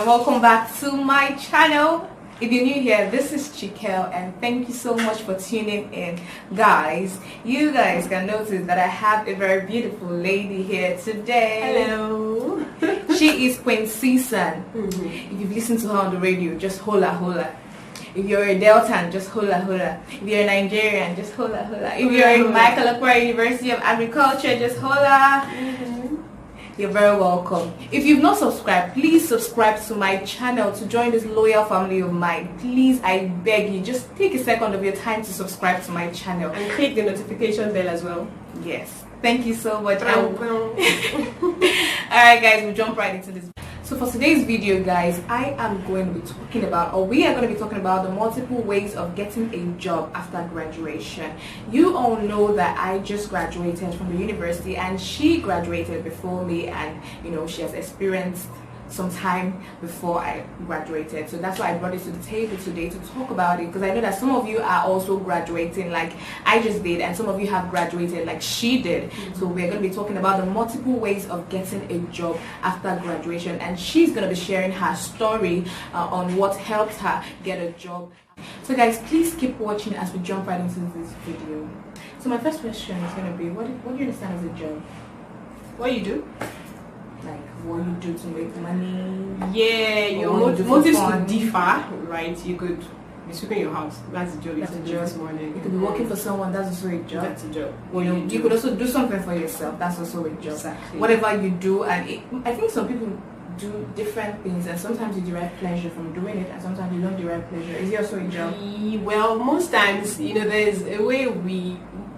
and welcome back to my channel. If you're new here, this is Chikel and thank you so much for tuning in. Guys, you guys can notice that I have a very beautiful lady here today. Hello. She is Queen Season. If you've listened to her on the radio, just hola hola. If you're a Deltan, just hola hola. If you're a Nigerian, just hola hola. If you're in Michael Akwa University of Agriculture, just hola. You're very welcome. If you've not subscribed, please subscribe to my channel to join this loyal family of mine. Please, I beg you, just take a second of your time to subscribe to my channel. And click the notification bell as well. Yes. Thank you so much. Alright guys, we'll jump right into this. So for today's video, guys, I am going to be talking about, or we are going to be talking about the multiple ways of getting a job after graduation. You all know that I just graduated from the university and she graduated before me, and you know, she has experienced some time before I graduated, so that's why I brought it to the table today to talk about it, because I know that some of you are also graduating like I just did, and some of you have graduated like she did. So we're going to be talking about the multiple ways of getting a job after graduation, and she's going to be sharing her story on what helped her get a job. So guys, please keep watching as we jump right into this video. So my first question is going to be, what do you understand as a job? What you do? Like what you do to make money? Yeah, your motives could differ, right? You could be sweeping your house. That's a job. That's a job. This morning. You could be working for someone. That's also a job. That's a job. You could also do something for yourself. That's also a job. Exactly. Whatever you do, and I think some people do different things, and sometimes you derive pleasure from doing it, and sometimes you don't derive pleasure. Is it also a job? Well, most times, you know, there's a way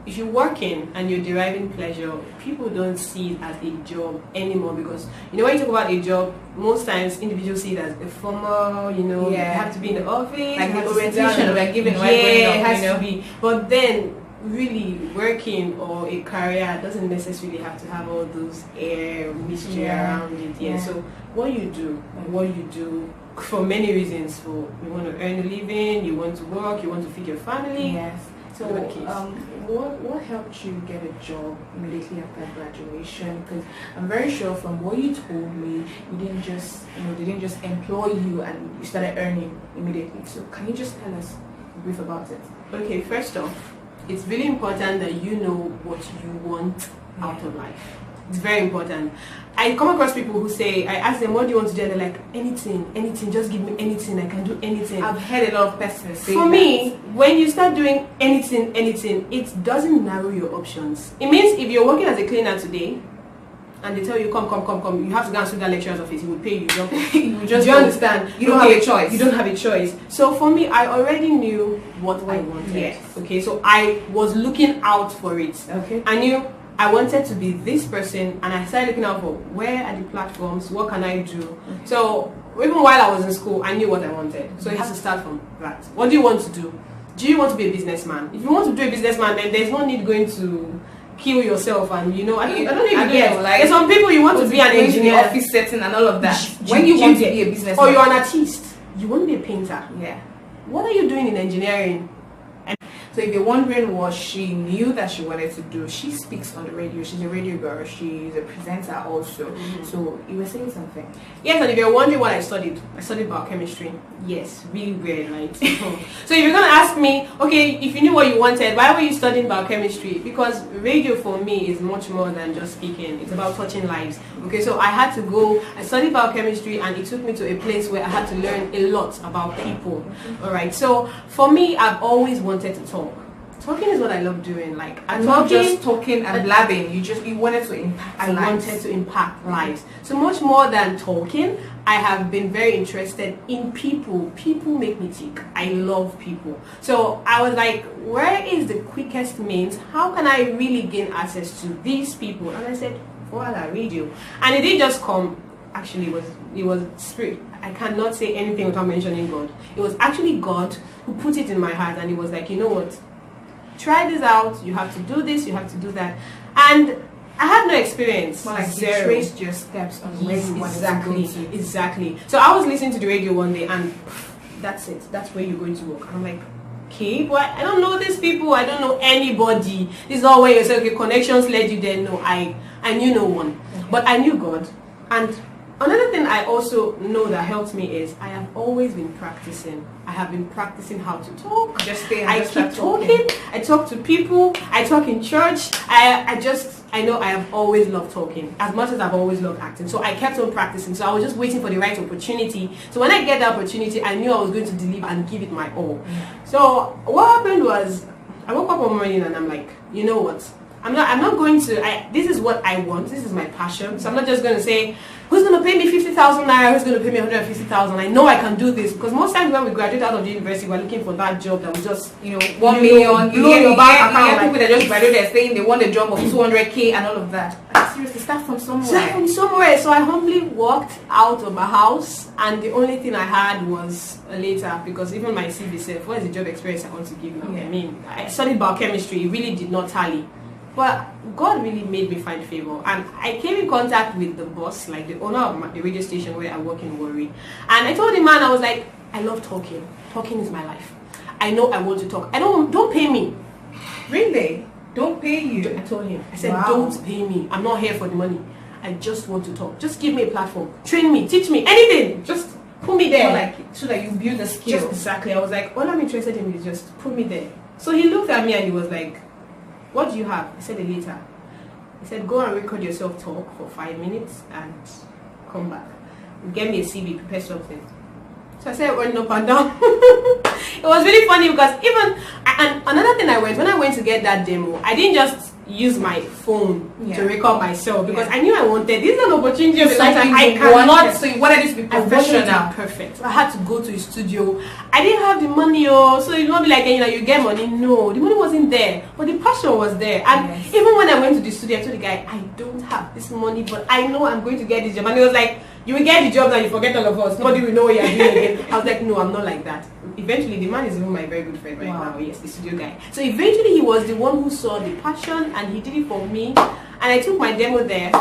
if you're working and you're deriving pleasure, people don't see it as a job anymore, because you know, when you talk about a job, most times individuals see it as a formal, you know, you have to be in the office, like the orientation we're given. It has to be. But then really working or a career doesn't necessarily have to have all those air mixture around it. So what you do for many reasons. For you want to earn a living, you want to work, you want to feed your family. Yes. So, what helped you get a job immediately after graduation? Because I'm very sure from what you told me, you didn't just, they didn't just employ you and you started earning immediately. So, can you just tell us a brief about it? Okay, first off, it's really important that you know what you want out of life. It's very important. I come across people who say, I ask them, what do you want to do? And they're like, anything, just give me anything, I can do anything. I've heard a lot of persons say For me, when you start doing anything, it doesn't narrow your options. It means if you're working as a cleaner today, and they tell you, come, you have to go and sue that lecturer's office, he will pay you. Do you understand? You don't have a choice. You don't have a choice. So for me, I already knew what I wanted. Yes. Okay, so I was looking out for it. Okay. I knew I wanted to be this person, and I started looking out for where are the platforms, what can I do. Okay. So even while I was in school, I knew what I wanted. So it has to start from that. What do you want to do? Do you want to be a businessman? If you want to be a businessman, then there's no need going to kill yourself, and you know, I don't know if you get. Like, there's some people you want to be an engineer, office setting and all of that. When you want to be a businessman, or you're an artist, you want to be a painter. Yeah. What are you doing in engineering? So if you're wondering what she knew that she wanted to do, she speaks on the radio. She's a radio girl. She's a presenter also. So you were saying something. Yes, and if you're wondering what I studied biochemistry. Yes, really weird, right? So if you're going to ask me, okay, if you knew what you wanted, why were you studying biochemistry? Because radio for me is much more than just speaking. It's about touching lives. Okay, so I had to go, I studied biochemistry, and it took me to a place where I had to learn a lot about people. All right, so for me, I've always wanted to talk. Talking is what I love doing. Like, I'm not just talking and blabbing. You wanted to impact lives. I wanted to impact lives. So much more than talking, I have been very interested in people. People make me tick. I love people. So I was like, where is the quickest means? How can I really gain access to these people? And I said, voila, radio. And it didn't just come. Actually, it was spirit. I cannot say anything without mentioning God. It was actually God who put it in my heart, and he was like, you know what? Try this out. You have to do this. You have to do that. And I had no experience. Well, like zero. you traced your steps on where you wanted to go to. Exactly. So I was listening to the radio one day, and that's it. That's where you're going to work. I'm like, okay, but I don't know these people. I don't know anybody. This is all where you say, okay, connections led you there. No, I knew no one, but I knew God, and another thing I also know that helps me is I have always been practicing. I have been practicing how to talk. I keep talking. I talk to people. I talk in church. I know I have always loved talking as much as I've always loved acting. So I kept on practicing. So I was just waiting for the right opportunity. So when I get the opportunity, I knew I was going to deliver and give it my all. So what happened was, I woke up one morning and I'm like, you know what? I'm not going to, this is what I want. This is my passion. So I'm not just going to say, who's going to pay me 50,000 naira? Who's going to pay me 150,000? I know I can do this. Because most times when we graduate out of the university, we're looking for that job that will just, 1 million. You hear people that just graduated, they're saying they want a job of 200K and all of that. Seriously, start from somewhere. So I humbly walked out of my house, and the only thing I had was a letter, because even my CV said, what is the job experience I want to give now? I mean, I studied biochemistry. It really did not tally. But God really made me find favor, and I came in contact with the boss, like the owner of the radio station where I work in Warri. And I told the man, I was like, I love talking. Talking is my life. I know I want to talk. Don't pay me. Really? Don't pay you? I told him. I said, don't pay me. I'm not here for the money. I just want to talk. Just give me a platform. Train me. Teach me. Anything. Just put me there. So that you build the skill. Just exactly. I was like, all I'm interested in is just put me there. So he looked at me and he was like, what do you have? I said, a letter. He said, go and record yourself talk for 5 minutes and come back. Get me a CV, prepare something. So I said, running up and down. It was really funny because and another thing when I went to get that demo, I didn't just use my phone to record myself, because I knew I wanted, this is an opportunity of lifetime. I cannot. So you wanted this to be professional. Perfect. I had to go to a studio. I didn't have the money, so it won't be like, you get money. No, the money wasn't there, but the passion was there. And even when I went to the studio, I told the guy, I don't have this money, but I know I'm going to get this job. And he was like, you will get the job and you forget all of us. Nobody will know what you're doing again. I was like, no, I'm not like that. Eventually, the man is even my very good friend right now. Yes, the studio guy. So eventually, he was the one who saw the passion, and he did it for me. And I took my demo there.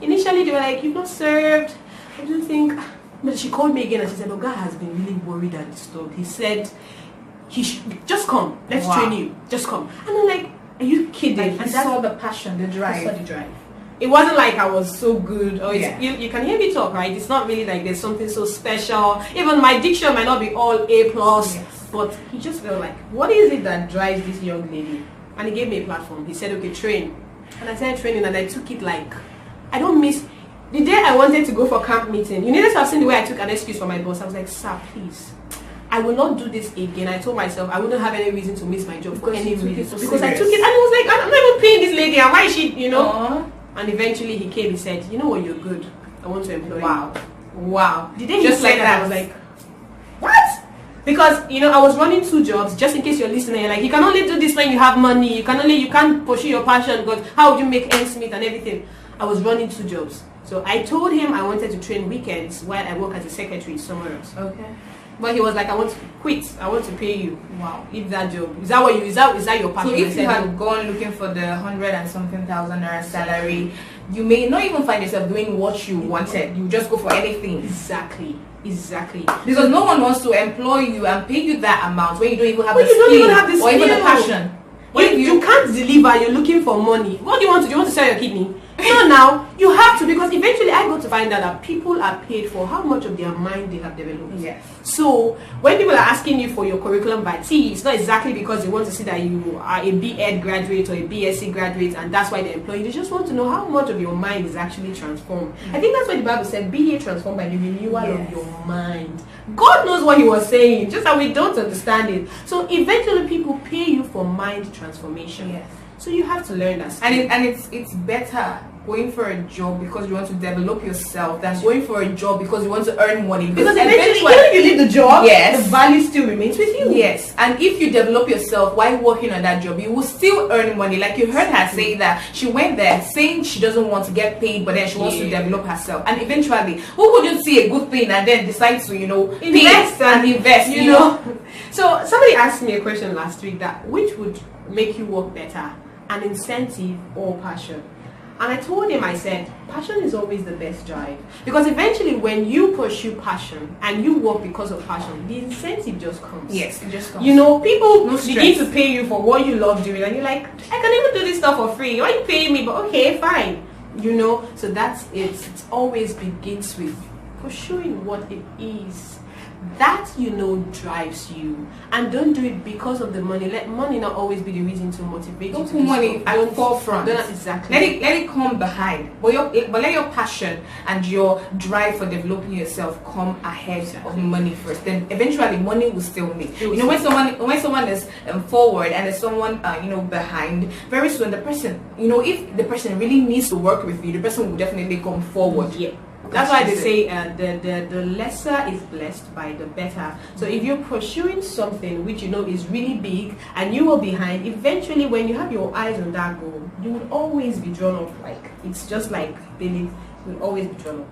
Initially, they were like, you've not served. I don't think. But she called me again and she said, Oga has been really worried and disturbed. He said, he should just come. Let's train you. Just come. And I'm like, are you kidding? And saw the passion, the drive. I saw the drive. It wasn't like I was so good. You can hear me talk, right? It's not really like there's something so special. Even my diction might not be all A+, but he just felt like, what is it that drives this young lady? And he gave me a platform. He said, okay, train. And I started training, and I took it like, I don't miss. The day I wanted to go for camp meeting, you needed to have seen the way I took an excuse for my boss. I was like, sir, please, I will not do this again. I told myself I wouldn't have any reason to miss my job for any reason. Because I took it, and I was like, I'm not even paying this lady, and why is she, And eventually he came, he said, you know what, you're good. I want to employ you. Wow. The day he said that, I was like, what? Because, I was running 2 jobs, just in case you're listening. You're like, you can only do this when you have money. You can't pursue your passion, because how would you make ends meet and everything? I was running 2 jobs. So I told him I wanted to train weekends while I work as a secretary somewhere else. Okay. But he was like, I want to quit. I want to pay you. Wow. Leave that job. Is that your passion? So if you had gone looking for the 100 and something thousand naira salary, you may not even find yourself doing what you wanted. You just go for anything. Exactly. Because no one wants to employ you and pay you that amount when you don't even have the skill or even the passion. You can't deliver, you're looking for money. What do you want to do? You want to sell your kidney? No, now you have to, because eventually I got to find out that people are paid for how much of their mind they have developed. Yes. So when people are asking you for your curriculum vitae, it's not exactly because they want to see that you are a B.Ed graduate or a BSc graduate and that's why they employ you. They just want to know how much of your mind is actually transformed. I think that's why the Bible said, be ye transformed by the renewal of your mind. God knows what he was saying, just that we don't understand it. So eventually people pay you for mind transformation. Yes. So you have to learn that skill. And it's better going for a job because you want to develop yourself than going for a job because you want to earn money. Because eventually, even if you leave the job, the value still remains with you. Yes. And if you develop yourself while working on that job, you will still earn money. Like you heard her say that she went there saying she doesn't want to get paid, but then she wants to develop herself. And eventually, who wouldn't see a good thing and then decide to, invest and invest, you know? So somebody asked me a question last week that which would make you work better, an incentive or passion? And I told him, I said, passion is always the best drive. Because eventually when you pursue passion and you work because of passion, the incentive just comes. Yes, it just comes. People begin to pay you for what you love doing and you're like, I can even do this stuff for free. Why are you paying me? But okay, fine. you know. So that's it. It always begins with pursuing what it is that you know drives you, and don't do it because of the money. Let money not always be the reason to motivate you. Don't put money at the forefront. Exactly. Let it come behind, but let your passion and your drive for developing yourself come ahead of money first. Then eventually money will still meet. You know, when someone is forward and there's someone you know, behind, very soon the person, you know, if the person really needs to work with you, the person will definitely come forward. Yeah. That's why they say the lesser is blessed by the better. So if you're pursuing something which you know is really big and you are behind, eventually when you have your eyes on that goal, you will always be drawn up. Like, it's just like Billy, you will always be drawn up.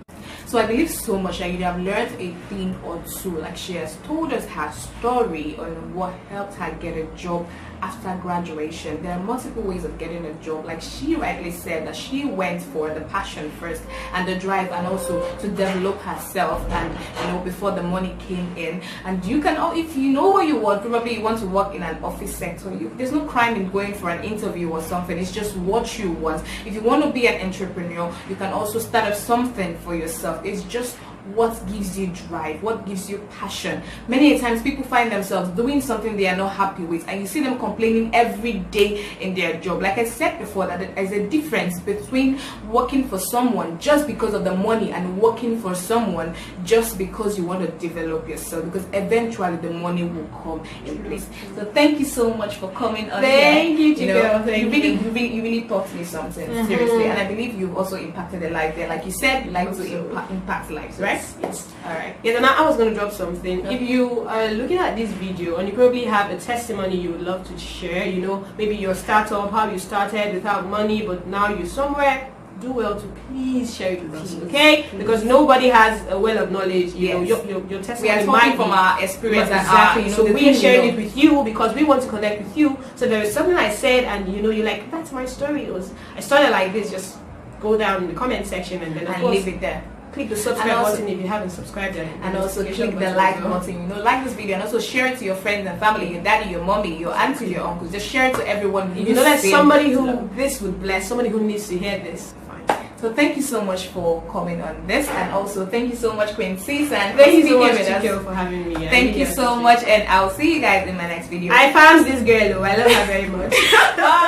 So I believe so much that you have learned a thing or two. Like, she has told us her story on what helped her get a job after graduation. There are multiple ways of getting a job. Like she rightly said, that she went for the passion first and the drive, and also to develop herself, and you know, before the money came in. And you can, if you know what you want, probably you want to work in an office sector, there's no crime in going for an interview or something. It's just what you want. If you want to be an entrepreneur, you can also start up something for yourself. It's just what gives you drive, what gives you passion. Many times people find themselves doing something they are not happy with, and you see them complaining every day in their job. Like I said before, that there is a difference between working for someone just because of the money and working for someone just because you want to develop yourself, because eventually the money will come in place. So thank you so much for coming on. Thank you, Chikel. You know, you really taught me something, seriously, and I believe you've also impacted a life there. Like you said, you like to impact lives, right? Yes. Alright. Yeah, then I was going to drop something. If you are looking at this video and you probably have a testimony you would love to share, you know, maybe your startup, how you started without money, but now you're somewhere, do well to please share it with us, okay? Because nobody has a well of knowledge. You know, your testimony. We are talking from our experience, exactly. So we are sharing it with you because we want to connect with you. So there is something I said, and you know, you're like, that's my story. I started like this. Just go down in the comment section and then leave it there. Click the subscribe button if you haven't subscribed yet. And also click the like button. You know, like this video, and also share it to your friends and family, your daddy, your mommy, your auntie, your uncles. Just share it to everyone. If you know there's somebody who this would bless, somebody who needs to hear this. Fine. So thank you so much for coming on this, and also thank you so much, Queen Cisa, and thank you so much, Chikel, for having me. Thank you so much, and I'll see you guys in my next video. I found this girl, I love her very much. Bye.